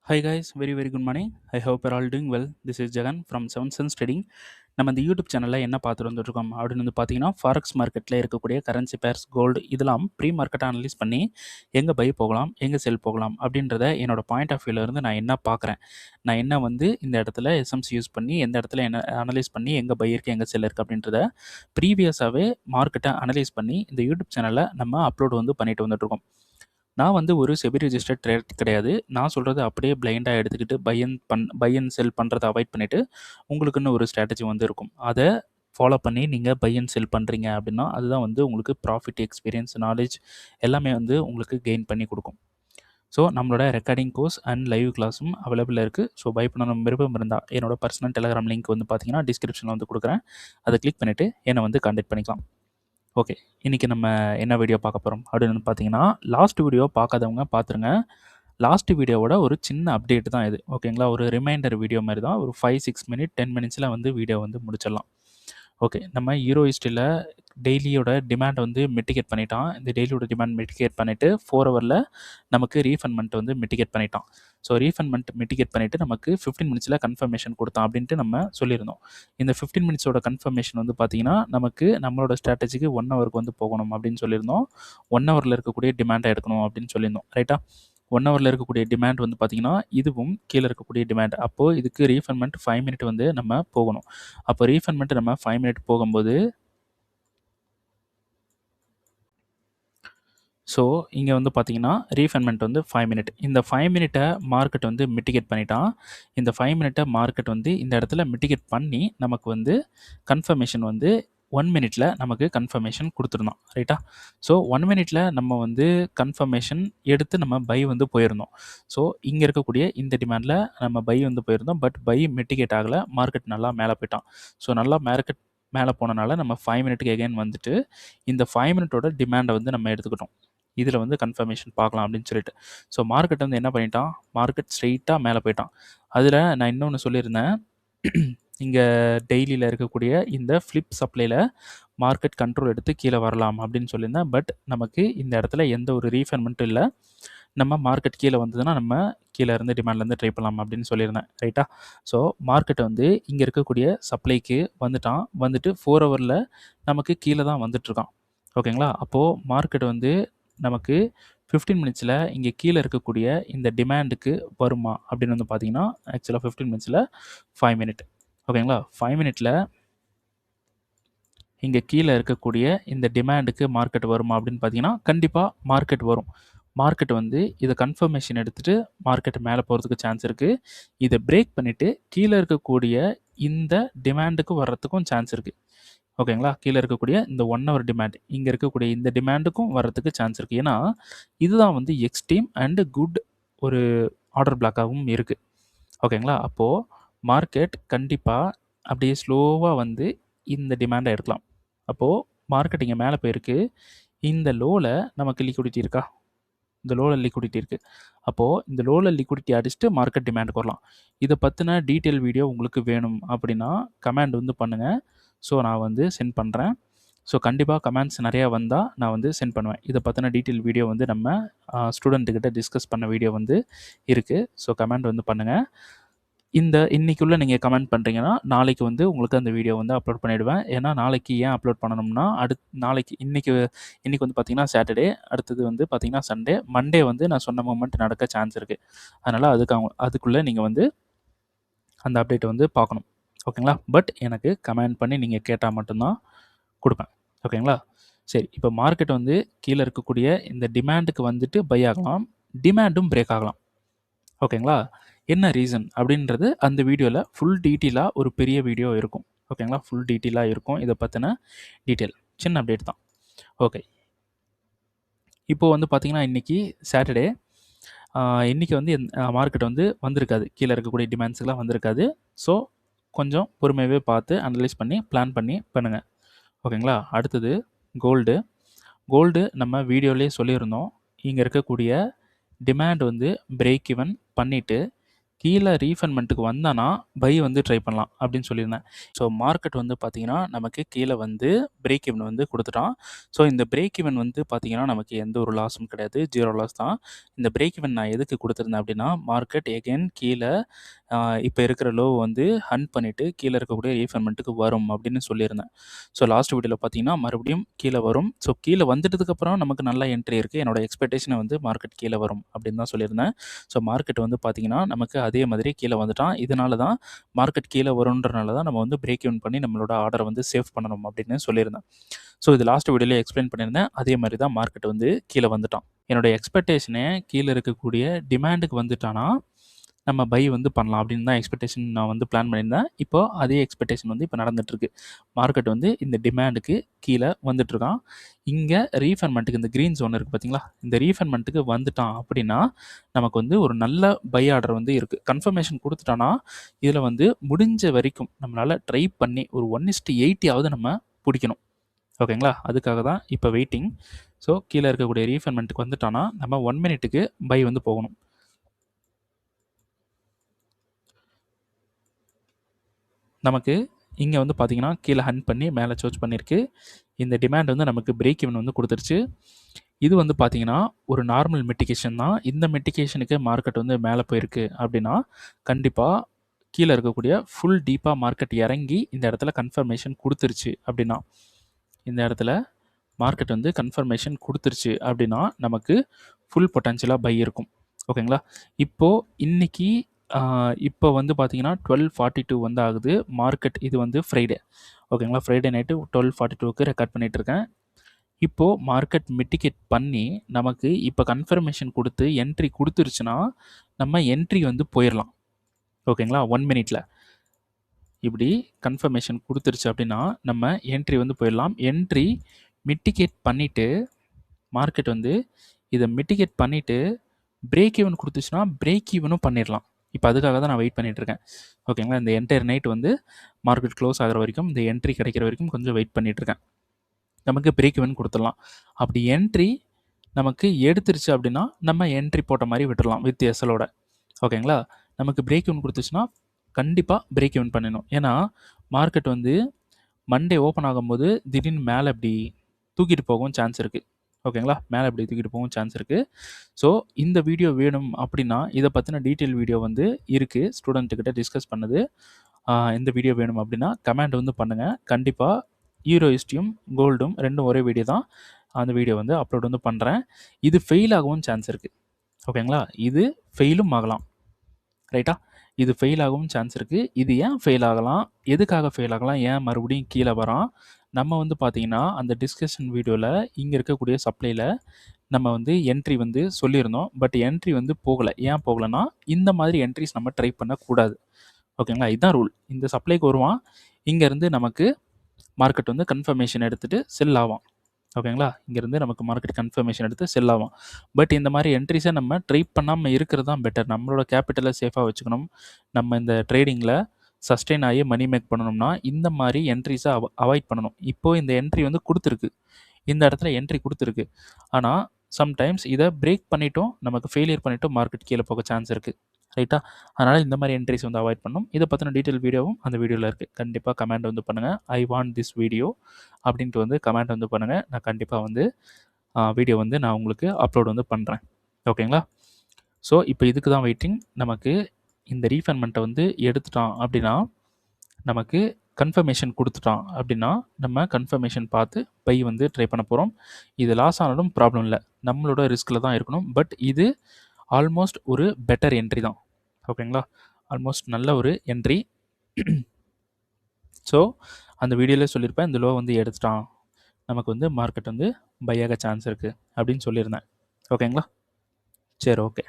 Hi guys, very good morning. I hope you're all doing well. This is Jagan from Seven Sense Trading. நம்ம இந்த YouTube சேனலில் என்ன பார்த்துட்டு வந்துட்டுருக்கோம் அப்படின்னு வந்து பார்த்தீங்கன்னா ஃபாரெக்ஸ் மார்க்கெட்டில் இருக்கக்கூடிய கரன்சி பேர்ஸ் கோல்டு இதெல்லாம் ப்ரீ மார்க்கெட்டை அனலைஸ் பண்ணி எங்கே பை போகலாம் எங்கே செல் போகலாம் அப்படின்றத என்னோட பாயிண்ட் ஆஃப் வியூலேருந்து நான் என்ன பார்க்குறேன், நான் என்ன வந்து இந்த இடத்துல எஸ்எம்சி யூஸ் பண்ணி எந்த இடத்துல என்ன அனலைஸ் பண்ணி எங்கே பை இருக்குது எங்கே செல் இருக்குது அப்படின்றத ப்ரீவியஸாகவே மார்க்கெட்டை அனலைஸ் பண்ணி இந்த யூடியூப் சேனலில் நம்ம அப்லோட் வந்து பண்ணிட்டு வந்துட்டுருக்கோம். நான் வந்து ஒரு செபி ரிஜிஸ்டர்ட் ட்ரேட் கிடையாது. நான் சொல்கிறத அப்படியே பிளைண்டாக எடுத்துக்கிட்டு பை அண்ட் செல் பண்ணுறத அவாய்ட் பண்ணிவிட்டு உங்களுக்குன்னு ஒரு ஸ்ட்ராட்டஜி வந்து இருக்கும். அதை ஃபாலோ பண்ணி நீங்கள் பை அண்ட் செல் பண்ணுறீங்க அப்படின்னா அதுதான் வந்து உங்களுக்கு ப்ராஃபிட், எக்ஸ்பீரியன்ஸ், நாலேஜ் எல்லாமே வந்து உங்களுக்கு கெயின் பண்ணி கொடுக்கும். ஸோ நம்மளோட ரெக்கார்டிங் கோர்ஸ் அண்ட் லைவ் கிளாஸும் அவைலபிளாக இருக்குது. ஸோ பை பண்ணணும் விருப்பம் இருந்தால் என்னோட பர்சனல் டெலகிராம் லிங்க் வந்து பார்த்தீங்கன்னா டிஸ்கிரிப்ஷனில் வந்து கொடுக்குறேன். அதை கிளிக் பண்ணிவிட்டு என்னை வந்து கான்டாக்ட் பண்ணிக்கலாம். ஓகே, இன்றைக்கி நம்ம என்ன வீடியோ பார்க்க போகிறோம் அப்படின்னு பார்த்தீங்கன்னா, லாஸ்ட் வீடியோ பார்க்காதவங்க பார்த்துருங்க. லாஸ்ட் வீடியோவோட ஒரு சின்ன அப்டேட் தான் இது. ஓகேங்களா, ஒரு ரிமைண்டர் வீடியோ மாதிரி தான். ஒரு 5-6 மினிட் 10 மினிட்ஸில் வந்து வீடியோ வந்து முடிச்சிடலாம். ஓகே, நம்ம ஹீரோ ஹிஸ்ட்ரியில் டெய்லியோட டிமாண்ட் வந்து மிட்டிகேட் பண்ணிட்டான். இந்த டெய்லியோட டிமாண்ட் மிட்டிகேட் பண்ணிவிட்டு 4 ஹவரில் நமக்கு ரீஃபண்ட்மெண்ட் வந்து மிட்டிகேட் பண்ணிட்டான். ஸோ ரீஃபண்ட்மெண்ட் மிட்டிகேட் பண்ணிவிட்டு நமக்கு 15 மினிட்ஸில் கன்ஃபர்மேஷன் கொடுத்தான் அப்படின்ட்டு நம்ம சொல்லியிருந்தோம். இந்த 15 மினிட்ஸோட கன்ஃபர்மேஷன் வந்து பார்த்திங்கன்னா நமக்கு நம்மளோட ஸ்ட்ராட்டஜிக்கு 1 ஹவருக்கு வந்து போகணும் அப்படின்னு சொல்லியிருந்தோம். 1 ஹவரில் இருக்கக்கூடிய டிமாண்டை எடுக்கணும் அப்படின்னு சொல்லியிருந்தோம். ரைட்டா, 1 ஹவரில் இருக்கக்கூடிய டிமாண்ட் வந்து பார்த்திங்கன்னா இதுவும் கீழே இருக்கக்கூடிய டிமாண்ட். அப்போது இதுக்கு ரீஃபண்ட்மெண்ட் 5 மினிட் வந்து நம்ம போகணும். அப்போ ரீஃபண்ட்மெண்ட் நம்ம 5 மினிட் போகும்போது ஸோ இங்கே வந்து பார்த்தீங்கன்னா ரீஃபண்ட்மெண்ட் வந்து 5 மினிட். இந்த 5 மினிட்டை மார்க்கெட் வந்து மிட்டிகேட் பண்ணிட்டான். இந்த 5 மினிட்டை மார்க்கெட் வந்து இந்த இடத்துல மிட்டிகேட் பண்ணி நமக்கு வந்து கன்ஃபர்மேஷன் வந்து 1 மினிட்ல நமக்கு கன்ஃபர்மேஷன் கொடுத்துருந்தோம். ரைட்டா, ஸோ 1 மினிட்ல நம்ம வந்து கன்ஃபர்மேஷன் எடுத்து நம்ம பை வந்து போயிருந்தோம். ஸோ இங்கே இருக்கக்கூடிய இந்த டிமாண்டில் நம்ம பை வந்து போயிருந்தோம். பட் பை மிட்டிகேட் ஆகலை, மார்க்கெட் நல்லா மேலே போயிட்டான். ஸோ நல்லா மார்க்கெட் மேலே போனனால நம்ம 5 மினிட்டுக்கு எகைன் வந்துட்டு இந்த 5 மினிட்டோட டிமாண்டை வந்து நம்ம எடுத்துக்கிட்டோம். இதில் வந்து கன்ஃபர்மேஷன் பார்க்கலாம் அப்படின்னு சொல்லிட்டு. ஸோ மார்க்கெட் வந்து என்ன பண்ணிட்டான், மார்க்கெட் ஸ்ட்ரெயிட்டாக மேலே போயிட்டான். அதில் நான் இன்னொன்று சொல்லியிருந்தேன், இங்கே டெய்லியில் இருக்கக்கூடிய இந்த ஃப்ளிப் சப்ளையில் மார்க்கெட் கண்ட்ரோல் எடுத்து கீழே வரலாம் அப்படின்னு சொல்லியிருந்தேன். பட் நமக்கு இந்த இடத்துல எந்த ஒரு ரீஃபண்ட்மெண்ட்டும் இல்லை. நம்ம மார்க்கெட் கீழே வந்ததுன்னா நம்ம கீழே இருந்து டிமாண்ட்லேருந்து ட்ரை பண்ணலாம் அப்படின்னு சொல்லியிருந்தேன். ரைட்டா, ஸோ மார்க்கெட் வந்து இங்கே இருக்கக்கூடிய சப்ளைக்கு வந்துட்டான். வந்துட்டு 4 ஹவரில் நமக்கு கீழே தான் வந்துட்டுருக்கான். ஓகேங்களா, அப்போது மார்க்கெட் வந்து நமக்கு 15 மினிட்ஸில் இங்கே கீழே இருக்கக்கூடிய இந்த டிமாண்டுக்கு வருமா அப்படின்னு வந்து பார்த்தீங்கன்னா ஆக்சுவலாக 15 மினிட்ஸில் 5 மினிட். ஓகேங்களா, 5 மினிட்டில் இங்கே கீழே இருக்கக்கூடிய இந்த டிமாண்டுக்கு மார்க்கெட் வருமா அப்படின்னு பார்த்தீங்கன்னா கண்டிப்பாக மார்க்கெட் வரும். மார்க்கெட் வந்து இதை கன்ஃபர்மேஷன் எடுத்துகிட்டு மார்க்கெட் மேலே போகிறதுக்கு சான்ஸ் இருக்குது. இதை பிரேக் பண்ணிவிட்டு கீழே இருக்கக்கூடிய இந்த டிமாண்டுக்கு வர்றதுக்கும் சான்ஸ் இருக்குது. ஓகேங்களா, கீழே இருக்கக்கூடிய இந்த 1 ஹவர் டிமாண்ட் இங்கே இருக்கக்கூடிய இந்த டிமாண்டுக்கும் வர்றதுக்கு சான்ஸ் இருக்குது. ஏன்னா இதுதான் வந்து எக்ஸ்ட்ரீம் அண்டு குட் ஒரு ஆர்டர் பிளாக்காகவும் இருக்குது. ஓகேங்களா, அப்போது மார்க்கெட் கண்டிப்பாக அப்படியே ஸ்லோவாக வந்து இந்த டிமாண்டை எடுக்கலாம். அப்போது மார்க்கெட் இங்கே மேலே போயிருக்கு. இந்த லோவில் நமக்கு லிக்விடிட்டி இருக்கா, இந்த லோவில் லிக்விடிட்டி இருக்குது. அப்போது இந்த லோவில் லிக்விடிட்டி அடிச்சுட்டு மார்க்கெட் டிமாண்டுக்கு வரலாம். இதை பற்றின டீட்டெயில் வீடியோ உங்களுக்கு வேணும் அப்படின்னா கமெண்ட் வந்து பண்ணுங்கள். ஸோ நான் வந்து சென்ட் பண்ணுறேன். ஸோ கண்டிப்பாக கமெண்ட்ஸ் நிறையா வந்தால் நான் வந்து சென்ட் பண்ணுவேன். இதை பற்றின டீட்டெயில் வீடியோ வந்து நம்ம ஸ்டூடெண்ட்டுக்கிட்ட டிஸ்கஸ் பண்ண வீடியோ வந்து இருக்குது. ஸோ கமெண்ட் வந்து பண்ணுங்கள். இன்றைக்குள்ளே நீங்கள் கமெண்ட் பண்ணுறீங்கன்னா நாளைக்கு வந்து உங்களுக்கு அந்த வீடியோ வந்து அப்லோட் பண்ணிவிடுவேன். ஏன்னா நாளைக்கு ஏன் அப்லோட் பண்ணணும்னா நாளைக்கு இன்றைக்கி வந்து பார்த்திங்கன்னா சாட்டர்டே, அடுத்தது வந்து பார்த்திங்கன்னா சண்டே, மண்டே வந்து நான் சொன்ன மூமெண்ட் நடக்க சான்ஸ் இருக்குது. அதனால் அதுக்குள்ளே நீங்கள் வந்து அந்த அப்டேட்டை வந்து பார்க்கணும். ஓகேங்களா, பட் எனக்கு கமெண்ட் பண்ணி நீங்கள் கேட்டால் மட்டும்தான் கொடுப்பேன். ஓகேங்களா, சரி, இப்போ மார்க்கெட் வந்து கீழே இருக்கக்கூடிய இந்த டிமாண்டுக்கு வந்துட்டு பை ஆகலாம், டிமாண்டும் பிரேக் ஆகலாம். ஓகேங்களா, என்ன ரீசன் அப்படின்றது அந்த வீடியோவில் ஃபுல் டீட்டெயிலாக ஒரு பெரிய வீடியோ இருக்கும். ஓகேங்களா, ஃபுல் டீட்டெயிலாக இருக்கும். இதை பற்றின டீட்டெயில் சின்ன அப்டேட் தான். ஓகே, இப்போது வந்து பார்த்திங்கன்னா இன்றைக்கி சாட்டர்டே, இன்றைக்கி வந்து மார்க்கெட் வந்து வந்திருக்காது, கீழே இருக்கக்கூடிய டிமாண்ட்ஸுக்கெலாம் வந்திருக்காது. ஸோ கொஞ்சம் பொறுமையாகவே பார்த்து அனலைஸ் பண்ணி பிளான் பண்ணி பண்ணுங்கள். ஓகேங்களா, அடுத்தது கோல்டு நம்ம வீடியோலேயே சொல்லியிருந்தோம். இங்கே இருக்கக்கூடிய டிமாண்ட் வந்து பிரேக் ஈவன் பண்ணிவிட்டு கீழே ரீஃபண்ட்மெண்ட்டுக்கு வந்தானா பை வந்து ட்ரை பண்ணலாம் அப்படின்னு சொல்லியிருந்தேன். ஸோ மார்க்கெட் வந்து பார்த்தீங்கன்னா, நமக்கு கீழே வந்து பிரேக் ஈவன் வந்து குடுத்துட்டான். ஸோ இந்த பிரேக் ஈவன் வந்து பார்த்தீங்கன்னா, நமக்கு எந்த ஒரு லாஸும் கிடையாது. 0 லாஸ் தான். இந்த பிரேக் ஈவன் நான் எதுக்கு குடுத்துருந்தேன் அப்படின்னா, மார்க்கெட் எகைன் கீழ இப்ப இருக்கிற லோவ வந்து ஹண்ட் பண்ணிட்டு கீழ இருக்கக்கூடிய ரீஃபண்ட்மெண்ட்டுக்கு வரும் அப்படின்னு சொல்லியிருந்தேன். ஸோ லாஸ்ட் வீடியோல பார்த்தீங்கன்னா, மறுபடியும் கீழ வரும். ஸோ கீழ வந்துட்டதுக்கப்புறம் நமக்கு நல்ல என்ட்ரி இருக்கு. என்னோட எக்ஸ்பெக்டேஷன் வந்து மார்க்கெட் கீழ வரும் அப்படின்னு தான் சொல்லியிருந்தேன். ஸோ மார்க்கெட் வந்து பார்த்தீங்கன்னா, நமக்கு அதே மாதிரி கீழ வந்துட்டான். இதனால தான் மார்க்கெட் கீழ வரும்ன்றனால தான் நம்ம வந்து பிரேக் ஈவன் பண்ணி நம்மளோட ஆர்டர வந்து சேவ் பண்ணணும் அப்படின்னு சொல்லியிருந்தேன். ஸோ இது லாஸ்ட் வீடியோலயே எக்ஸ்ப்ளைன் பண்ணியிருந்தேன். அதே மாரி தான் மார்க்கெட் வந்து கீழ வந்துட்டான். என்னோட எக்ஸ்பெக்டேஷனே கீழ இருக்கக்கூடிய டிமாண்டுக்கு வந்துட்டானா, நம்ம பை வந்து பண்ணலாம் அப்படின்னு தான் எக்ஸ்பெக்டேஷன் நான் வந்து பிளான் பண்ணியிருந்தேன். இப்போ அதே எக்ஸ்பெக்டேஷன் வந்து இப்போ நடந்துட்டுருக்கு. மார்க்கெட் வந்து இந்த டிமாண்டுக்கு கீழ வந்துட்டுருக்கான். இங்க ரீஃபண்ட்மெண்ட்டுக்கு இந்த கிரீன் ஜோன் இருக்கு பார்த்தீங்களா? இந்த ரீஃபண்ட்மெண்ட்டுக்கு வந்துட்டான் அப்படின்னா, நமக்கு வந்து ஒரு நல்ல பை ஆர்டர் வந்து இருக்கு. கன்ஃபர்மேஷன் குடுத்துட்டானா, இதில வந்து முடிஞ்ச வரைக்கும் நம்மளால ட்ரை பண்ணி ஒரு 1:80 ஆவது நம்ம புடிக்கணும். ஓகேங்களா? அதுக்காக தான் இப்போ வெயிட்டிங். ஸோ கீழ இருக்கக்கூடிய ரீஃபண்ட்மெண்ட்டுக்கு வந்துட்டானா, நம்ம 1 மினிட்டுக்கு பை வந்து போகணும். நமக்கு இங்க வந்து பார்த்தீங்கன்னா, கீழ ஹண்ட் பண்ணி மேல சர்ச் பண்ணியிருக்கு. இந்த டிமாண்ட் வந்து நமக்கு பிரேக் ஈவன் வந்து குடுத்துருச்சு. இது வந்து பார்த்தீங்கன்னா, ஒரு நார்மல் மிட்டிகேஷன் தான். இந்த மிட்டிகேஷனுக்கு மார்க்கெட் வந்து மேல போயிருக்கு அப்டின்னா, கண்டிப்பா கீழ இருக்கக்கூடிய ஃபுல் டீப்பா மார்க்கெட் இறங்கி இந்த இடத்துல கன்ஃபர்மேஷன் குடுத்துருச்சு அப்டின்னா, இந்த இடத்துல மார்க்கெட் வந்து கன்ஃபர்மேஷன் குடுத்துருச்சு அப்டின்னா, நமக்கு ஃபுல் பொட்டன்ஷியலா பை இருக்கும். ஓகேங்களா? இப்போ இன்னைக்கு இப்போ வந்து பார்த்தீங்கன்னா, 12:42 வந்து ஆகுது. மார்க்கெட் இது வந்து ஃப்ரைடே. ஓகேங்களா? ஃப்ரைடே நைட்டு 12:42க்கு ரெக்கார்ட் பண்ணிட்டுருக்கேன். இப்போ மார்க்கெட் மிட்டிகேட் பண்ணி, நமக்கு இப்போ கன்ஃபர்மேஷன் குடுத்து என்ட்ரி குடுத்துருச்சுன்னா, நம்ம என்ட்ரி வந்து போயிரலாம். ஓகேங்களா? 1 மினிட்ல. இப்படி கன்ஃபர்மேஷன் குடுத்துருச்சு அப்படின்னா, நம்ம என்ட்ரி வந்து போயிரலாம். என்ட்ரி மிட்டிகேட் பண்ணிட்டு, மார்க்கெட் வந்து இத மிட்டிகேட் பண்ணிட்டு, பிரேக் ஈவன் குடுத்துச்சுன்னா, பிரேக் ஈவனும் பண்ணிரலாம். இப்ப அதுக்காக தான் நான் வெயிட் பண்ணிட்டுருக்கேன். ஓகேங்களா? இந்த என்டையர் நைட் வந்து மார்க்கெட் க்ளோஸ் ஆகுற வரைக்கும், இந்த என்ட்ரி கிடைக்கிற வரைக்கும் கொஞ்சம் வெயிட் பண்ணிட்டுருக்கேன். நமக்கு பிரேக் ஈவன் குடுத்துடலாம். அப்படி என்ட்ரி நமக்கு எடுத்துருச்சு அப்படின்னா, நம்ம என்ட்ரி போட்ட மாரி விட்டுறலாம் வித் எஸ்எல்லோட. ஓகேங்களா? நமக்கு பிரேக் ஈவன் குடுத்துச்சுன்னா, கண்டிப்பா பிரேக் ஈவன் பண்ணிடணும். ஏன்னா, மார்க்கெட் வந்து மண்டே ஓப்பன் ஆகும்போது திடீர்னு மேல இப்படி தூக்கிட்டு போகவும் சான்ஸ் இருக்கு. ஓகேங்களா? மேல இப்படி தூக்கிட்டு போகவும் சான்ஸ் இருக்கு. ஸோ, இந்த வீடியோ வேணும் அப்படின்னா, இத பத்தின டீட்டெயில் வீடியோ வந்து இருக்கு. ஸ்டூடண்ட் கிட்ட டிஸ்கஸ் பண்ணது. இந்த வீடியோ வேணும் அப்படின்னா, கமெண்ட் வந்து பண்ணுங்க. கண்டிப்பா ஈரோயிஸ்டியும், கோல்டும் 2ம் ஒரே வீடியோ தான். அந்த வீடியோ வந்து அப்லோட் வந்து பண்றேன். இது ஃபெயில் ஆகவும் சான்ஸ் இருக்கு. ஓகேங்களா? இது ஃபெயிலும் ஆகலாம். ரைட்டா? இது ஃபெயில் ஆகவும் சான்ஸ் இருக்கு. இது ஏன் ஃபெயில் ஆகலாம்? எதுக்காக ஃபெயில் ஆகலாம்? ஏன் மறுபடியும் கீழ வரான்? நம்ம வந்து பார்த்தீங்கன்னா, அந்த டிஸ்கஷன் வீடியோல இங்க இருக்கக்கூடிய சப்ளைல நம்ம வந்து என்ட்ரி வந்து சொல்லியிருந்தோம். பட் என்ட்ரி வந்து போகல. ஏன் போகலன்னா, இந்த மாதிரி என்ட்ரீஸ் நம்ம ட்ரை பண்ணக்கூடாது. ஓகேங்களா? இதான் ரூல். இந்த சப்ளைக்கு வருவான். இங்கருந்து நமக்கு மார்க்கெட் வந்து கன்ஃபர்மேஷன் எடுத்துட்டு செல் ஆவான். ஓகேங்களா? இங்கேருந்து நமக்கு மார்க்கெட் கன்ஃபர்மேஷன் எடுத்து செல் ஆகும். பட் இந்த மாரி என்ட்ரீஸ நம்ம ட்ரை பண்ணாம இருக்கிறது தான் பெட்டர். நம்மளோட கேப்பிட்டல சேஃபா வச்சுக்கணும். நம்ம இந்த ட்ரேடிங்ல சஸ்டெயின் ஆகி மணி மேக் பண்ணணும்னா, இந்த மாரி என்ட்ரீஸ அவாய்ட் பண்ணணும். இப்போ இந்த என்ட்ரி வந்து குடுத்துருக்கு. இந்த இடத்துல என்ட்ரி குடுத்துருக்கு. ஆனா, சம்டைம்ஸ் இத பிரேக் பண்ணிட்டும், நமக்கு ஃபெயிலியர் பண்ணிட்டும் மார்க்கெட் கீழ போக சான்ஸ் இருக்கு. ரைட்டா? அதனால இந்த மாரி என்ட்ரீஸ் வந்து அவாய்ட் பண்ணணும். இத பத்தின டீட்டெயில் வீடியோவும் அந்த வீடியோல இருக்கு. கண்டிப்பா கமெண்ட் வந்து பண்ணுங்க. ஐ வாண்ட் திஸ் வீடியோ அப்படின்ட்டு வந்து கமெண்ட் வந்து பண்ணுங்க. நான் கண்டிப்பா வந்து வீடியோ வந்து நான் உங்களுக்கு அப்லோட் வந்து பண்றேன். ஓகேங்களா? ஸோ, இப்போ இதுக்கு தான் வெயிட்டிங். நமக்கு இந்த ரீஃபண்ட்மெண்ட்ட வந்து எடுத்துட்டான் அப்படின்னா, நமக்கு கன்ஃபர்மேஷன் குடுத்துட்டான் அப்படின்னா, நம்ம கன்ஃபர்மேஷன் பார்த்து பை வந்து ட்ரை பண்ண போறோம். இது லாஸ் ஆனாலும் ப்ராப்ளம் இல்ல. நம்மளோட ரிஸ்க்ல தான் இருக்கணும். பட் இது ஆல்மோஸ்ட் ஒரு பெட்டர் என்ட்ரி தான். ஓகேங்களா? ஆல்மோஸ்ட் நல்ல ஒரு என்ட்ரி. ஸோ, அந்த வீடியோலயே சொல்லியிருப்பேன். இந்த லோ வந்து எடுத்துட்டான். நமக்கு வந்து மார்க்கெட் வந்து பை ஆக சான்ஸ் இருக்கு அப்படின்னு சொல்லியிருந்தேன். ஓகேங்களா? சரி ஓகே.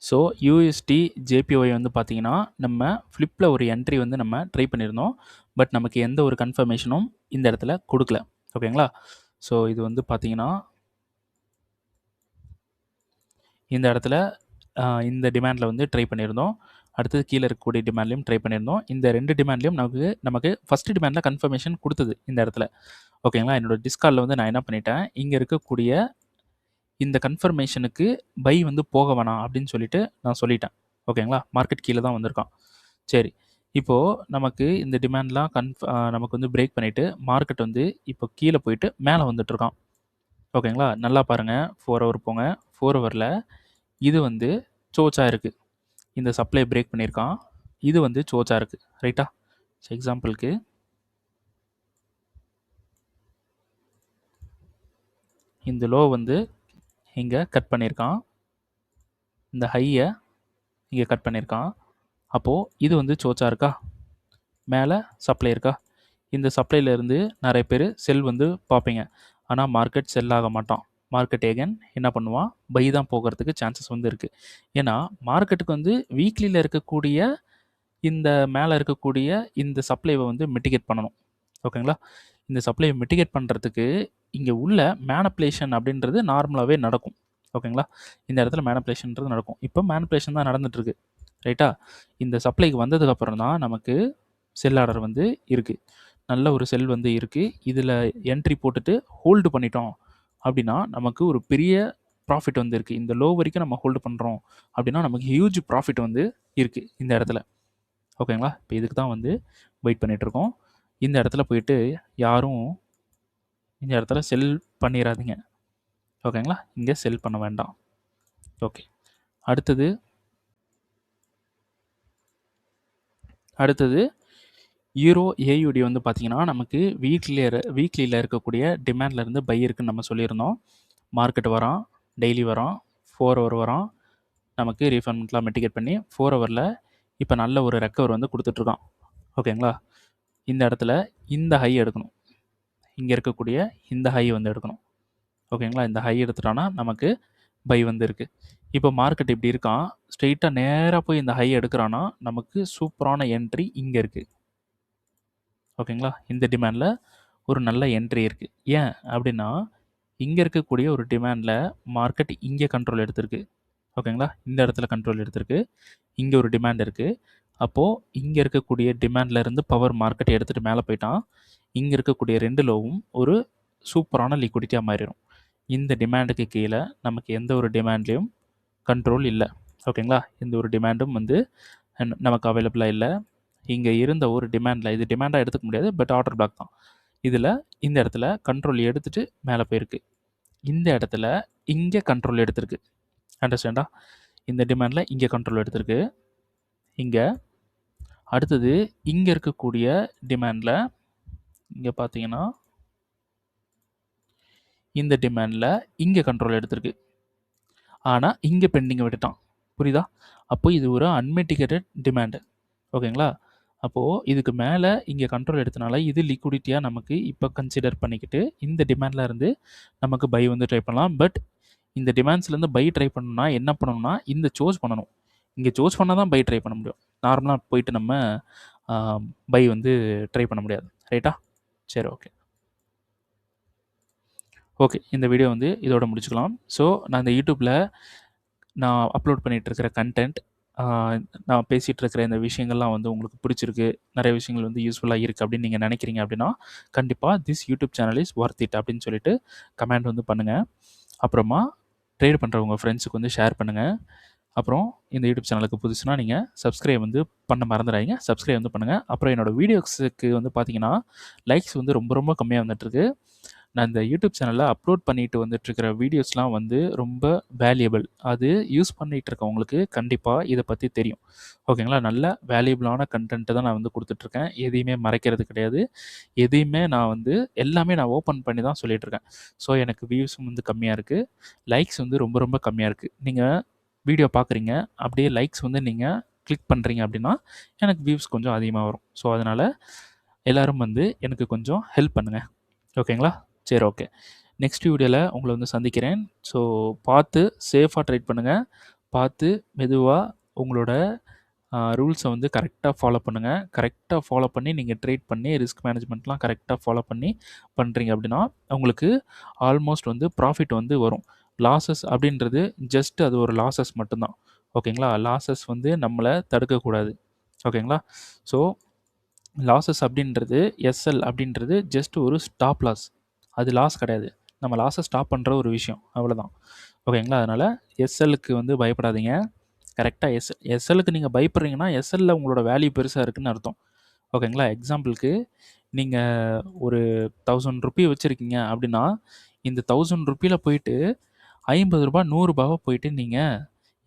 ஸோ, யூஎஸ்டி, ஜேபிஒய் வந்து பார்த்தீங்கன்னா, நம்ம ஃப்ளிப்ல ஒரு என்ட்ரி வந்து நம்ம ட்ரை பண்ணியிருந்தோம். பட் நமக்கு எந்த ஒரு கன்ஃபர்மேஷனும் இந்த இடத்துல குடுக்கல. ஓகேங்களா? ஸோ, இது வந்து பார்த்தீங்கன்னா, இந்த இடத்துல இந்த டிமாண்ட்ல வந்து ட்ரை பண்ணியிருந்தோம். அடுத்தது கீழ இருக்கக்கூடிய டிமாண்ட்லயும் ட்ரை பண்ணியிருந்தோம். இந்த 2 டிமாண்ட்லயும் நமக்கு ஃபர்ஸ்ட் டிமாண்ட்ல கன்ஃபர்மேஷன் குடுத்தது இந்த இடத்துல. ஓகேங்களா. என்னோட டிஸ்கார்டில் வந்து நான் என்ன பண்ணிட்டேன், இங்கே இருக்கக்கூடிய இந்த கன்ஃபர்மேஷனுக்கு பை வந்து போக வேணாம் அப்படின்னு சொல்லிட்டு நான் சொல்லிட்டேன். ஓகேங்களா. மார்க்கெட் கீழே தான் வந்திருக்கான். சரி, இப்போது நமக்கு இந்த டிமாண்ட்லாம் நமக்கு வந்து பிரேக் பண்ணிவிட்டு மார்க்கெட் வந்து இப்போ கீழே போயிட்டு மேலே வந்துட்டுருக்கான். ஓகேங்களா. நல்லா பாருங்கள், 4 ஹவர் போங்க. 4 ஹவரில் இது வந்து சோச்சாக இருக்குது. இந்த சப்ளை பிரேக் பண்ணியிருக்கான். இது வந்து சோச்சாக இருக்குது. ரைட்டா. எக்ஸாம்பிளுக்கு இந்த லோ வந்து இங்கே கட் பண்ணியிருக்கான். இந்த ஹையை இங்கே கட் பண்ணியிருக்கான். அப்போது இது வந்து சோச்சாக இருக்கா, மேலே சப்ளை இருக்கா. இந்த சப்ளைலேருந்து நிறைய பேர் செல் வந்து பார்ப்பீங்க. ஆனால் மார்க்கெட் செல் ஆக மாட்டான். மார்க்கெட் ஏகன் என்ன பண்ணுவான், பை தான் போகிறதுக்கு சான்சஸ் வந்து இருக்குது. ஏன்னா மார்க்கெட்டுக்கு வந்து வீக்லியில் இருக்கக்கூடிய இந்த மேலே இருக்கக்கூடிய இந்த சப்ளைவை வந்து மிட்டிகேட் பண்ணணும். ஓகேங்களா. இந்த சப்ளையை மிட்டிகேட் பண்ணுறதுக்கு இங்கே உள்ள மேனிப்புலேஷன் அப்படின்றது நார்மலாகவே நடக்கும். ஓகேங்களா. இந்த இடத்துல மேனிப்புலேஷன்ன்றது நடக்கும். இப்போ மேனிப்புலேஷன் தான் நடந்துகிட்ருக்கு. ரைட்டா. இந்த சப்ளைக்கு வந்ததுக்கப்புறம் தான் நமக்கு செல் ஆர்டர் வந்து இருக்குது. நல்ல ஒரு செல் வந்து இருக்குது. இதில் என்ட்ரி போட்டுட்டு ஹோல்டு பண்ணிட்டோம் அப்படின்னா நமக்கு ஒரு பெரிய ப்ராஃபிட் வந்து இருக்குது. இந்த லோ வரைக்கும் நம்ம ஹோல்டு பண்ணுறோம் அப்படின்னா நமக்கு ஹியூஜ் ப்ராஃபிட் வந்து இருக்குது இந்த இடத்துல. ஓகேங்களா. இப்போ இதுக்கு தான் வந்து வெயிட் பண்ணிகிட்ருக்கோம். இந்த இடத்துல போயிட்டு யாரும் இந்த இடத்துல செல் பண்ணிடாதீங்க. ஓகேங்களா. இங்கே செல் பண்ண வேண்டாம். ஓகே. அடுத்தது யூரோ ஏயுடி வந்து பார்த்திங்கன்னா நமக்கு வீக்லியில் இருக்கக்கூடிய டிமாண்ட்லேருந்து பை இருக்குன்னு நம்ம சொல்லியிருந்தோம். மார்க்கெட் வரான், டெய்லி வரான், 4 ஹவர் வரான். நமக்கு ரீஃபண்ட்லாம் மிட்டிகேட் பண்ணி 4 ஹவரில் இப்போ நல்ல ஒரு ரெக்கவர் வந்து கொடுத்துட்ருக்கான். ஓகேங்களா. இந்த இடத்துல இந்த ஹை எடுக்கணும். இங்கே இருக்கக்கூடிய இந்த ஹை வந்து எடுக்கணும். ஓகேங்களா. இந்த ஹை எடுத்துட்டோன்னா நமக்கு பை வந்து இருக்குது. இப்போ மார்க்கெட் இப்படி இருக்கான், ஸ்ட்ரெயிட்டாக நேராக போய் இந்த ஹை எடுக்கிறான்னா நமக்கு சூப்பரான என்ட்ரி இங்கே இருக்குது. ஓகேங்களா. இந்த டிமாண்டில் ஒரு நல்ல என்ட்ரி இருக்குது. ஏன் அப்படின்னா இங்கே இருக்கக்கூடிய ஒரு டிமாண்டில் மார்க்கெட் இங்கே கண்ட்ரோல் எடுத்திருக்கு. ஓகேங்களா. இந்த இடத்துல கண்ட்ரோல் எடுத்திருக்கு. இங்கே ஒரு டிமாண்ட் இருக்குது. அப்போது இங்கே இருக்கக்கூடிய டிமாண்ட்லேருந்து பவர் மார்க்கெட் எடுத்துகிட்டு மேலே போயிட்டான். இங்கே இருக்கக்கூடிய 2 லோவும் ஒரு சூப்பரான லிக்விடிட்டியாக மாறிடும். இந்த டிமாண்டுக்கு கீழே நமக்கு எந்த ஒரு டிமாண்ட்லேயும் கண்ட்ரோல் இல்லை. ஓகேங்களா. எந்த ஒரு டிமாண்டும் வந்து நமக்கு அவைலபிளாக இல்லை. இங்கே இருந்த ஒரு டிமாண்டில் இது டிமாண்டாக எடுத்துக்க முடியாது, பட் ஆர்டர் பிளாக் தான். இதில் இந்த இடத்துல கண்ட்ரோல் எடுத்துகிட்டு மேலே போயிருக்கு. இந்த இடத்துல இங்கே கண்ட்ரோல் எடுத்திருக்கு. அண்டர்ஸ்டாண்டா. இந்த டிமாண்டில் இங்கே கண்ட்ரோல் எடுத்திருக்கு. இங்கே அடுத்தது இங்கே இருக்கக்கூடிய டிமாண்டில் இங்கே பார்த்தீங்கன்னா இந்த டிமாண்டில் இங்கே கண்ட்ரோல் எடுத்திருக்கு. ஆனால் இங்கே பெண்டிங்கை விட்டுட்டான். புரியுதா. அப்போ இது ஒரு அன்மிட்டிகேட்டட் டிமாண்டு. ஓகேங்களா. அப்போது இதுக்கு மேலே இங்கே கண்ட்ரோல் எடுத்தனால இது லிக்விடிட்டியாக நமக்கு இப்போ கன்சிடர் பண்ணிக்கிட்டு இந்த டிமாண்டில் இருந்து நமக்கு பை வந்து ட்ரை பண்ணலாம். பட் இந்த டிமாண்ட்ஸ்லேருந்து பை ட்ரை பண்ணணும்னா என்ன பண்ணணும்னா இந்த சூஸ் பண்ணணும். இங்கே சூஸ் பண்ணால் தான் பை ட்ரை பண்ண முடியும். நார்மலாக போயிட்டு நம்ம பை வந்து ட்ரை பண்ண முடியாது. ரைட்டா. சரி, ஓகே. ஓகே, இந்த வீடியோ வந்து இதோட முடிச்சுக்கலாம். ஸோ நான் இந்த யூடியூப்பில் நான் அப்லோட் பண்ணிகிட்ருக்கிற கண்டென்ட், நான் பேசிகிட்டு இருக்கிற இந்த விஷயங்கள்லாம் வந்து உங்களுக்கு பிடிச்சிருக்கு, நிறைய விஷயங்கள் வந்து யூஸ்ஃபுல்லாக இருக்குது அப்படின்னு நீங்கள் நினைக்கிறீங்க அப்படின்னா கண்டிப்பாக this YouTube channel is worth it அப்படின்னு சொல்லிட்டு கமெண்ட் வந்து பண்ணுங்கள். அப்புறமா ட்ரேட் பண்ணுறவங்க ஃப்ரெண்ட்ஸுக்கு வந்து ஷேர் பண்ணுங்கள். அப்புறம் இந்த யூடியூப் சேனலுக்கு புதுசுனா நீங்கள் சப்ஸ்கிரைப் வந்து பண்ண மறந்துடாதீங்க. சப்ஸ்கிரைப் வந்து பண்ணுங்கள். அப்புறம் என்னோடய வீடியோஸுக்கு வந்து பார்த்தீங்கன்னா லைக்ஸ் வந்து ரொம்ப ரொம்ப கம்மியாக வந்துட்டுருக்கு. நான் இந்த யூடியூப் சேனலில் அப்லோட் பண்ணிட்டு வந்துட்டுருக்கிற வீடியோஸ்லாம் வந்து ரொம்ப வேல்யூபிள். அது யூஸ் பண்ணிகிட்டு இருக்கவங்களுக்கு கண்டிப்பாக இதை பற்றி தெரியும். ஓகேங்களா. நல்ல வேல்யூபிளான கண்டென்ட்டு தான் நான் வந்து கொடுத்துட்ருக்கேன். எதையுமே மறைக்கிறது கிடையாது. எதையுமே நான் வந்து எல்லாமே நான் ஓப்பன் பண்ணி தான் சொல்லிகிட்ருக்கேன். ஸோ எனக்கு வியூஸும் வந்து கம்மியாக இருக்குது. லைக்ஸ் வந்து ரொம்ப ரொம்ப கம்மியாக இருக்குது. நீங்கள் வீடியோ பார்க்குறீங்க, அப்படியே லைக்ஸ் வந்து நீங்கள் கிளிக் பண்ணுறீங்க அப்படின்னா எனக்கு வியூஸ் கொஞ்சம் அதிகமாக வரும். ஸோ அதனால் எல்லோரும் வந்து எனக்கு கொஞ்சம் ஹெல்ப் பண்ணுங்கள். ஓகேங்களா. சரி, ஓகே. நெக்ஸ்ட் வீடியோவில் உங்களை வந்து சந்திக்கிறேன். ஸோ பார்த்து சேஃபாக ட்ரேட் பண்ணுங்கள். பார்த்து மெதுவாக உங்களோட ரூல்ஸை வந்து கரெக்டாக ஃபாலோ பண்ணுங்கள். கரெக்டாக ஃபாலோ பண்ணி நீங்கள் ட்ரேட் பண்ணி ரிஸ்க் மேனேஜ்மெண்ட்லாம் கரெக்டாக ஃபாலோ பண்ணி பண்ணுறீங்க அப்படின்னா உங்களுக்கு ஆல்மோஸ்ட் வந்து ப்ராஃபிட் வந்து வரும். லாஸஸ் அப்படின்றது ஜஸ்ட் அது ஒரு லாஸஸ் மட்டும்தான். ஓகேங்களா. லாஸஸ் வந்து நம்மளை தடுக்கக்கூடாது. ஓகேங்களா. ஸோ லாஸஸ் அப்படின்றது எஸ்எல் அப்படின்றது ஜஸ்ட் ஒரு ஸ்டாப் லாஸ். அது லாஸ் கிடையாது. நம்ம லாஸை ஸ்டாப் பண்ணுற ஒரு விஷயம் அவ்வளோதான். ஓகேங்களா? அதனால் எஸ்எல்லுக்கு வந்து பயப்படாதீங்க. கரெக்டாக எஸ்எல்லுக்கு நீங்கள் பயப்படுறீங்கன்னா எஸ்எல்லில் உங்களோட வேல்யூ பெருசாக இருக்குதுன்னு அர்த்தம். ஓகேங்களா? எக்ஸாம்பிளுக்கு நீங்கள் ஒரு 1000 ரூபி வச்சுருக்கீங்க அப்படின்னா இந்த 1000 ரூபியில் போயிட்டு 50 ரூபா 100 ரூபாவை போயிட்டு நீங்கள்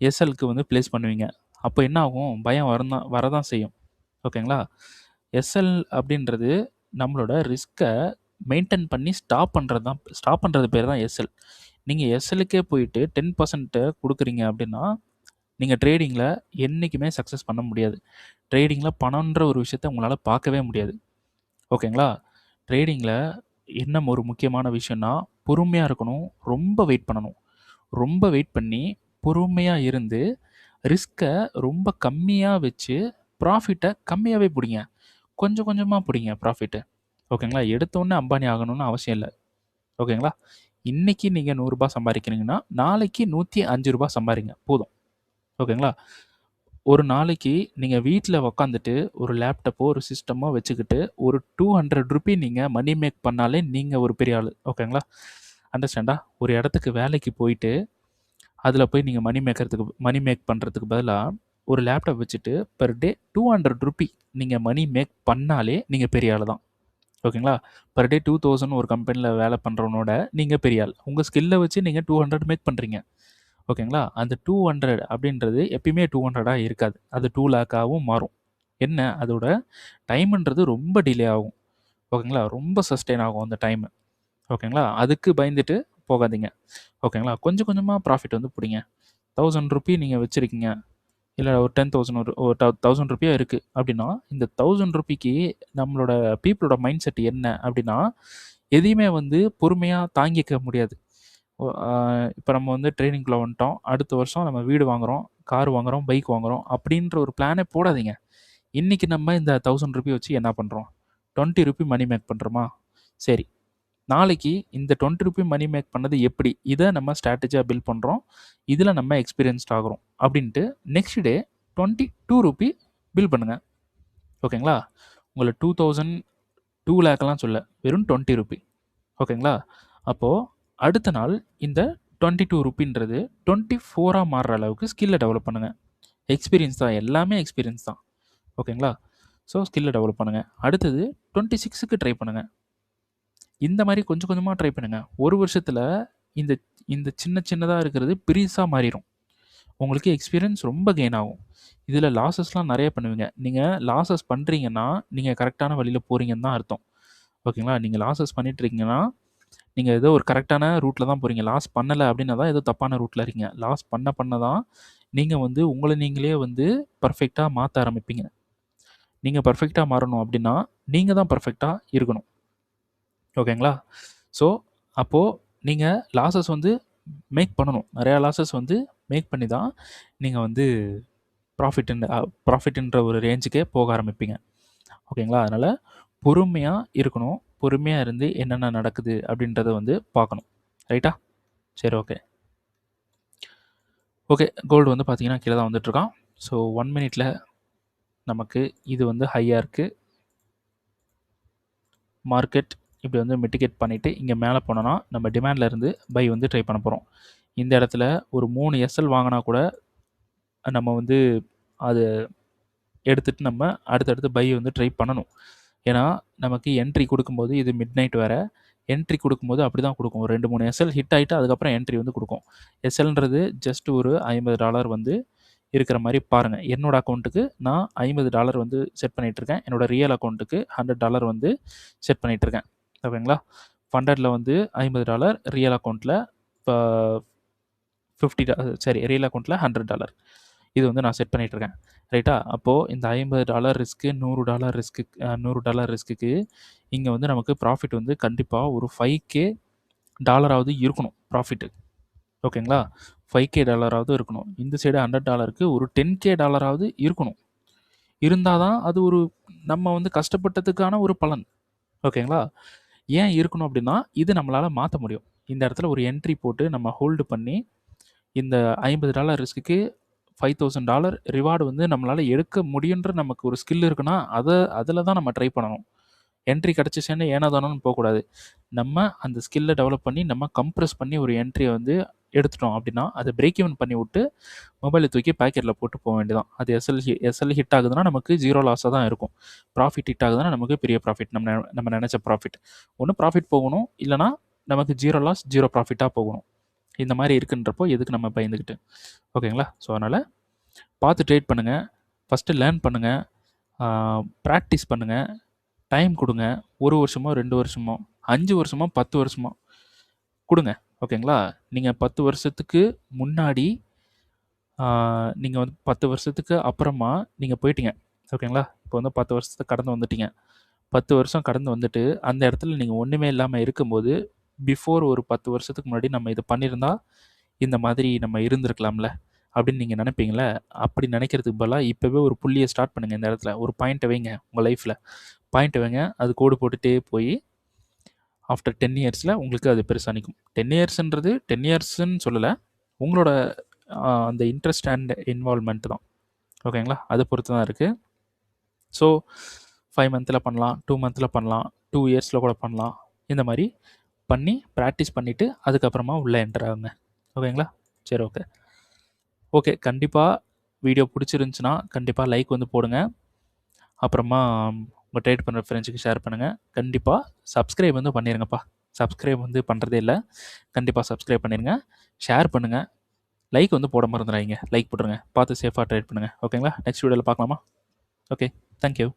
எஸ்எல்க்கு வந்து ப்ளேஸ் பண்ணுவீங்க. அப்போ என்ன ஆகும்? பயம் வரதான் செய்யும். ஓகேங்களா? எஸ்எல் அப்படின்றது நம்மளோட ரிஸ்க்கை மெயின்டைன் பண்ணி ஸ்டாப் பண்ணுறது பேர் தான் எஸ்எல். நீங்கள் எஸ்எல்லுக்கே போயிட்டு 10% கொடுக்குறீங்க அப்படின்னா நீங்கள் ட்ரேடிங்கில் என்றைக்குமே சக்ஸஸ் பண்ண முடியாது. ட்ரேடிங்கில் பணன்ற ஒரு விஷயத்த உங்களால் பார்க்கவே முடியாது. ஓகேங்களா? ட்ரேடிங்கில் என்ன ஒரு முக்கியமான விஷயம்னா பொறுமையாக இருக்கணும். ரொம்ப வெயிட் பண்ணணும். ரொம்ப வெயிட் பண்ணி பொறுமையாக இருந்து ரிஸ்க்கை ரொம்ப கம்மியாக வச்சு ப்ராஃபிட்டை கம்மியாகவே பிடிங்க. கொஞ்சம் கொஞ்சமாக பிடிங்க ப்ராஃபிட்டு. ஓகேங்களா? எடுத்தோடனே அம்பானி ஆகணும்னு அவசியம் இல்லை. ஓகேங்களா? இன்றைக்கி நீங்கள் 100 ரூபா சம்பாதிக்கிறீங்கன்னா நாளைக்கு 105 ரூபா சம்பாதிங்க போதும். ஓகேங்களா? ஒரு நாளைக்கு நீங்கள் வீட்டில் உக்காந்துட்டு ஒரு லேப்டாப்போ ஒரு சிஸ்டமோ வச்சுக்கிட்டு ஒரு 200 ரூபி நீங்கள் மணி மேக் பண்ணாலே நீங்கள் ஒரு பெரிய ஆள். ஓகேங்களா? அண்டர்ஸ்டாண்டா? ஒரு இடத்துக்கு வேலைக்கு போயிட்டு அதில் போய் நீங்கள் மணி மேக் பண்ணுறதுக்கு பதிலாக ஒரு லேப்டாப் வச்சுட்டு பெர் டே 200 ரூபி நீங்கள் மணி மேக் பண்ணாலே நீங்கள் பெரிய ஆள் தான். ஓகேங்களா? பெர் டே 2000 ஒரு கம்பெனியில் வேலை பண்ணுறவனோட நீங்கள் பெரிய ஆள். உங்கள் ஸ்கில்லை வச்சு நீங்கள் 200 மேக் பண்ணுறீங்க. ஓகேங்களா? அந்த 200 அப்படின்றது எப்பயுமே 200ஆக இருக்காது. அது 2 லேக்காகவும் மாறும். என்ன அதோட டைமுன்றது ரொம்ப டிலே ஆகும். ஓகேங்களா? ரொம்ப சஸ்டெயின் ஆகும் அந்த டைமு. ஓகேங்களா? அதுக்கு பயந்துட்டு போகாதீங்க. ஓகேங்களா? கொஞ்சம் கொஞ்சமாக ப்ராஃபிட் வந்து பிடிங்க. 1000 ரூபி நீங்கள் வச்சுருக்கீங்க. இல்லை ஒரு 10,000 ஒரு 1000 ரூபியா இருக்குது அப்படின்னா இந்த 1000 ரூபிக்கு நம்மளோட பீப்புளோட மைண்ட் செட் என்ன அப்படின்னா எதையுமே வந்து பொறுமையாக தாங்கிக்க முடியாது. இப்போ நம்ம வந்து ட்ரைனிங்குள்ளே வந்துட்டோம். அடுத்த வருஷம் நம்ம வீடு வாங்குகிறோம், கார் வாங்குகிறோம், பைக் வாங்குகிறோம் அப்படின்ற ஒரு பிளானே போடாதீங்க. இன்றைக்கி நம்ம இந்த 1000 ரூபி வச்சு என்ன பண்ணுறோம்? 20 ரூபி மணி மேக் பண்ணுறோமா? சரி, நாளைக்கு இந்த 20 ரூபி மணி மேக் பண்ணது எப்படி? இதை நம்ம ஸ்ட்ராட்டஜியாக பில்ட் பண்ணுறோம். இதில் நம்ம எக்ஸ்பீரியன்ஸ்ட் ஆகிறோம் அப்படின்ட்டு நெக்ஸ்ட் டே 22 ரூபி பில் பண்ணுங்கள். ஓகேங்களா? உங்களை 2000 2 லேக்கெல்லாம் சொல்ல, வெறும் 20 ரூபி. ஓகேங்களா? அப்போது அடுத்த நாள் இந்த 22 ரூபின்றது 24ஆக மாறுற அளவுக்கு ஸ்கில்லை டெவலப் பண்ணுங்கள். எக்ஸ்பீரியன்ஸ் தான், எல்லாமே எக்ஸ்பீரியன்ஸ் தான். ஓகேங்களா? ஸோ ஸ்கில்லை டெவலப் பண்ணுங்கள். அடுத்தது 26க்கு ட்ரை பண்ணுங்கள். இந்த மாதிரி கொஞ்சம் கொஞ்சமாக ட்ரை பண்ணுங்கள். ஒரு வருஷத்தில் இந்த இந்த சின்னதாக இருக்கிறது பெருசாக மாறிடும். உங்களுக்கு எக்ஸ்பீரியன்ஸ் ரொம்ப கெயின் ஆகும். இதில் லாஸஸ்லாம் நிறைய பண்ணுவீங்க. நீங்கள் லாஸஸ் பண்ணுறீங்கன்னா நீங்கள் கரெக்டான வழியில் போகிறீங்கன்னு தான் அர்த்தம். ஓகேங்களா? நீங்கள் லாஸஸ் பண்ணிட்டுருக்கீங்கன்னா நீங்கள் ஏதோ ஒரு கரெக்டான ரூட்டில் தான் போகிறீங்க. லாஸ் பண்ணலை அப்படின்னா தான் ஏதோ தப்பான ரூட்டில் இருக்கீங்க. லாஸ் பண்ண தான் நீங்கள் வந்து உங்களை நீங்களே வந்து பர்ஃபெக்டாக மாற்ற ஆரம்பிப்பீங்க. நீங்கள் பர்ஃபெக்டாக மாறணும் அப்படின்னா நீங்கள் தான் பர்ஃபெக்டாக இருக்கணும். ஓகேங்களா? ஸோ அப்போது நீங்கள் லாஸஸ் வந்து மேக் பண்ணணும். நிறையா லாஸஸ் வந்து மேக் பண்ணி தான் நீங்கள் வந்து ப்ராஃபிட்டுன்ற ஒரு ரேஞ்சுக்கே போக ஆரம்பிப்பீங்க. ஓகேங்களா? அதனால் பொறுமையாக இருக்கணும். பொறுமையாக இருந்து என்னென்ன நடக்குது அப்படின்றத வந்து பார்க்கணும். ரைட்டா? சரி, ஓகே. ஓகே, கோல்டு வந்து பார்த்தீங்கன்னா கீழே தான் வந்துட்டுருக்கான். ஸோ 1 மினிட்ல நமக்கு இது வந்து ஹையாக இருக்குது. மார்க்கெட் இப்படி வந்து மிட்டிகேட் பண்ணிவிட்டு இங்கே மேலே போனோன்னா நம்ம டிமாண்டில் இருந்து பை வந்து ட்ரை பண்ண போகிறோம். இந்த இடத்துல ஒரு 3 எஸ்எல் வாங்கினா கூட நம்ம வந்து அது எடுத்துகிட்டு நம்ம அடுத்தடுத்து பை வந்து ட்ரை பண்ணணும். ஏன்னா நமக்கு என்ட்ரி கொடுக்கும்போது இது மிட் நைட் வேறு. என்ட்ரி கொடுக்கும்போது அப்படி தான் கொடுக்கும். ஒரு 2-3 எஸ்எல் ஹிட் ஆகிட்டு அதுக்கப்புறம் என்ட்ரி வந்து கொடுக்கும். எஸ்எல்ன்றது ஜஸ்ட் ஒரு $50 வந்து இருக்கிற மாதிரி பாருங்கள். என்னோடய அக்கௌண்ட்டுக்கு நான் $50 வந்து செட் பண்ணிகிட்ருக்கேன். என்னோடய ரியல் அக்கௌண்ட்டுக்கு $100 வந்து செட் பண்ணிகிட்ருக்கேன். ஓகேங்களா? ஃபண்டடில் வந்து $50, ரியல் அக்கௌண்ட்டில் இப்போ ரியல் அக்கௌண்ட்டில் $100 இது வந்து நான் செட் பண்ணிகிட்ருக்கேன். ரைட்டா? அப்போது இந்த $50 ரிஸ்க்கு, $100 ரிஸ்க்கு, $100 ரிஸ்க்குக்கு இங்கே வந்து நமக்கு ப்ராஃபிட் வந்து கண்டிப்பாக ஒரு $5,000 இருக்கணும் ப்ராஃபிட்டு. ஓகேங்களா? $5,000 இருக்கணும். இந்த சைடு $100க்கு ஒரு $10,000 இருக்கணும். இருந்தால் தான் அது ஒரு நம்ம வந்து கஷ்டப்பட்டதுக்கான ஒரு பலன். ஓகேங்களா? ஏன் இருக்கணும் அப்படின்னா இது நம்மளால் மாற்ற முடியும். இந்த இடத்துல ஒரு என்ட்ரி போட்டு நம்ம ஹோல்டு பண்ணி இந்த $50 ரிஸ்க்குக்கு $5000 ரிவார்டு வந்து நம்மளால எடுக்க முடியுன்ற நமக்கு ஒரு ஸ்கில் இருக்குன்னா, அதில தான் நம்ம ட்ரை பண்ணணும். என்ட்ரி கிடச்சிச்சுன்னு ஏனோதானோன்னு போகக்கூடாது. நம்ம அந்த ஸ்கில்ல டெவலப் பண்ணி, நம்ம கம்ப்ரஸ் பண்ணி ஒரு என்ட்ரிய வந்து எடுத்துட்டோம் அப்படின்னா, அத பிரேக் ஈவன் பண்ணி விட்டு, மொபைல தூக்கி பாக்கெட்ல போட்டு போ வேண்டியதான். அது எஸ்எல் ஹிட் ஆகுதுன்னா, நமக்கு 0 லாஸா தான் இருக்கும். ப்ராஃபிட் ஹிட் ஆகுதுன்னா, நமக்கு பெரிய ப்ராஃபிட். நம்ம நெனச்ச ப்ராஃபிட். ஒண்ணு ப்ராஃபிட் போகணும், இல்லன்னா நமக்கு 0 லாஸ், 0 ப்ராஃபிட்டா போகணும். இந்த மாரி இருக்குன்றப்போ, எதுக்கு நம்ம பயந்துக்கிட்டு? ஓகேங்களா? ஸோ, அதனால பார்த்து ட்ரேட் பண்ணுங்க. ஃபர்ஸ்ட்டு லேர்ன் பண்ணுங்க. பிராக்டிஸ் பண்ணுங்க. டைம் குடுங்க. 1 வருஷமோ, 2 வருஷமோ, 5 வருஷமோ, 10 வருஷமோ குடுங்க. ஓகேங்களா? நீங்க 10 வருஷத்துக்கு முன்னாடி நீங்க வந்து 10 வருஷத்துக்கு அப்புறமா நீங்க போயிட்டீங்க. ஓகேங்களா? இப்போ வந்து 10 வருஷத்த கடந்து வந்துட்டீங்க. 10 வருஷம் கடந்து வந்துட்டு, அந்த இடத்துல நீங்க ஒண்ணுமே இல்லாம இருக்கும்போது, பிஃபோர் ஒரு 10 வருஷத்துக்கு முன்னாடி நம்ம இத பண்ணியிருந்தா, இந்த மாதிரி நம்ம இருந்திருக்கலாம்ல, அப்படின்னு நீங்க நெனைப்பீங்கள்ல. அப்படி நெனைக்கிறதுக்கு பதிலா இப்பவே ஒரு புள்ளிய ஸ்டார்ட் பண்ணுங்க இந்த இடத்துல. ஒரு பாயிண்ட்ட வைங்க உங்க லைஃப்ல. பாயிண்ட் வைங்க. அது கோடு போட்டுட்டே போயி, ஆஃப்டர் 10 இயர்ஸ்ல உங்களுக்கு அது பெருசா நிக்கும். 10 இயர்ஸ்ன்றது 10 இயர்ஸ்ன்னு சொல்லல. உங்களோட அந்த இன்ட்ரெஸ்ட் அண்ட் இன்வால்வ்மென்ட் தான். ஓகேங்களா? அத பொறுத்து தான் இருக்கு. ஸோ 5 மந்த்ல பண்ணலாம், 2 மந்த்ல பண்ணலாம், 2 இயர்ஸ்ல கூட பண்ணலாம். இந்த மாரி பண்ணி பிராக்டிஸ் பண்ணிட்டு, அதுக்கப்புறமா உள்ள என்டர் ஆகுங்க. ஓகேங்களா? சரி ஓகே. ஓகே. கண்டிப்பா வீடியோ புடிச்சிருந்துச்சுன்னா, கண்டிப்பா லைக் வந்து போடுங்க. அப்புறமா உங்க ட்ரேட் பண்ற ஃப்ரெண்ட்ஸுக்கு ஷேர் பண்ணுங்க. கண்டிப்பா சப்ஸ்கிரைப் வந்து பண்ணிருங்கப்பா. சப்ஸ்கிரைப் வந்து பண்றதே இல்ல. கண்டிப்பா சப்ஸ்கிரைப் பண்ணிருங்க. ஷேர் பண்ணுங்க. லைக் வந்து போட மறந்துறாதீங்க. லைக் போட்டுருங்க. பார்த்து சேஃபா ட்ரேட் பண்ணுங்க. ஓகேங்களா? நெக்ஸ்ட் வீடியோல பார்க்கலாமா? ஓகே. Thank you.